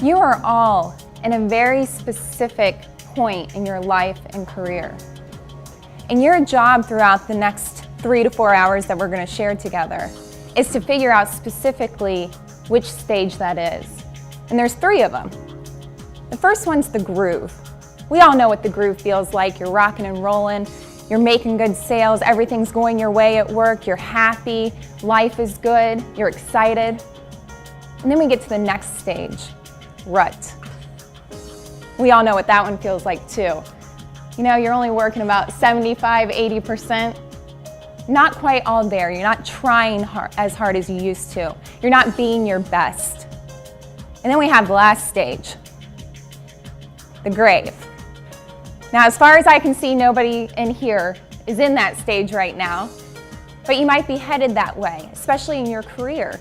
You are all in a very specific point in your life and career. And your job throughout the next 3 to 4 hours that we're going to share together is to figure out specifically which stage that is. And there's 3 of them. The first one's the groove. We all know what the groove feels like. You're rocking and rolling, you're making good sales, everything's going your way at work, you're happy, life is good, you're excited. And then we get to the next stage, rut. We all know what that one feels like too. You know, you're only working about 75, 80%. Not quite all there. You're not trying as hard as you used to. You're not being your best. And then we have the last stage, the grave. Now, as far as I can see, nobody in here is in that stage right now, but you might be headed that way, especially in your career.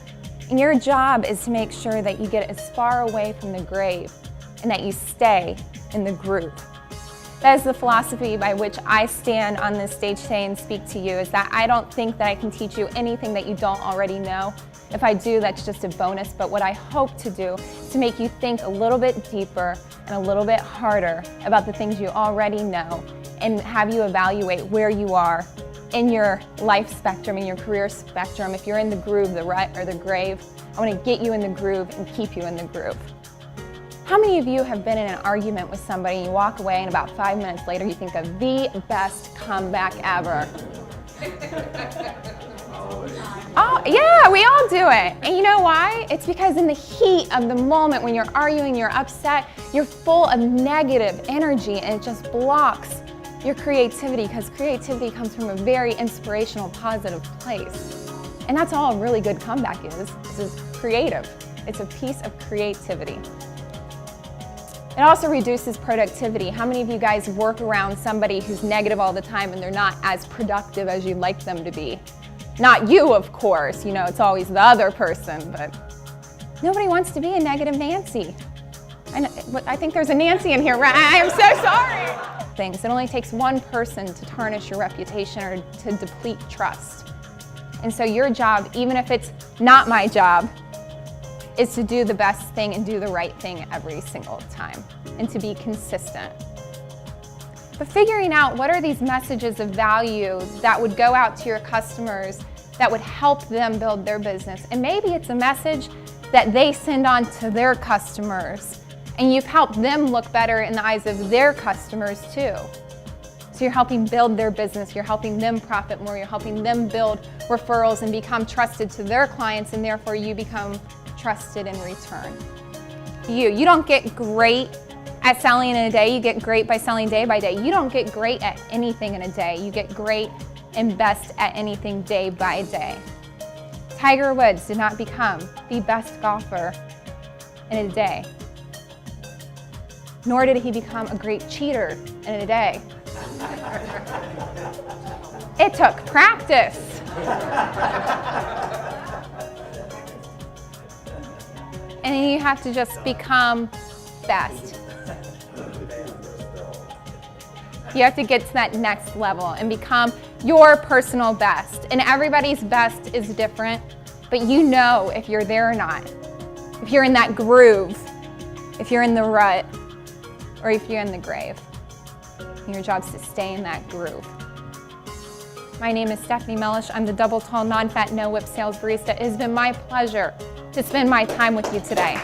And your job is to make sure that you get as far away from the grave and that you stay in the groove. That is the philosophy by which I stand on this stage today and speak to you, is that I don't think that I can teach you anything that you don't already know. If I do, that's just a bonus, but what I hope to do is to make you think a little bit deeper and a little bit harder about the things you already know and have you evaluate where you are in your life spectrum, in your career spectrum. If you're in the groove, the rut, or the grave, I want to get you in the groove and keep you in the groove. How many of you have been in an argument with somebody and you walk away and about 5 minutes later you think of the best comeback ever? Oh, yeah, we all do it. And you know why? It's because in the heat of the moment when you're arguing, you're upset, you're full of negative energy and it just blocks your creativity, because creativity comes from a very inspirational, positive place. And that's all a really good comeback is creative. It's a piece of creativity. It also reduces productivity. How many of you guys work around somebody who's negative all the time and they're not as productive as you'd like them to be? Not you, of course, you know, it's always the other person, but nobody wants to be a negative Nancy. I think there's a Nancy in here, right? I am so sorry. It only takes one person to tarnish your reputation or to deplete trust. And so your job, even if it's not my job, is to do the best thing and do the right thing every single time and to be consistent. But figuring out what are these messages of value that would go out to your customers that would help them build their business. And maybe it's a message that they send on to their customers and you've helped them look better in the eyes of their customers too. So you're helping build their business, you're helping them profit more, you're helping them build referrals and become trusted to their clients, and therefore you become trusted in return. You don't get great at selling in a day, you get great by selling day by day. You don't get great at anything in a day, you get great and best at anything day by day. Tiger Woods did not become the best golfer in a day, nor did he become a great cheater in a day. It took practice. And then you have to just become best. You have to get to that next level and become your personal best. And everybody's best is different, but you know if you're there or not. If you're in that groove, if you're in the rut, or if you're in the grave. And your job is to stay in that groove. My name is Stephanie Melish. I'm the double tall, non-fat, no-whip sales barista. It has been my pleasure to spend my time with you today.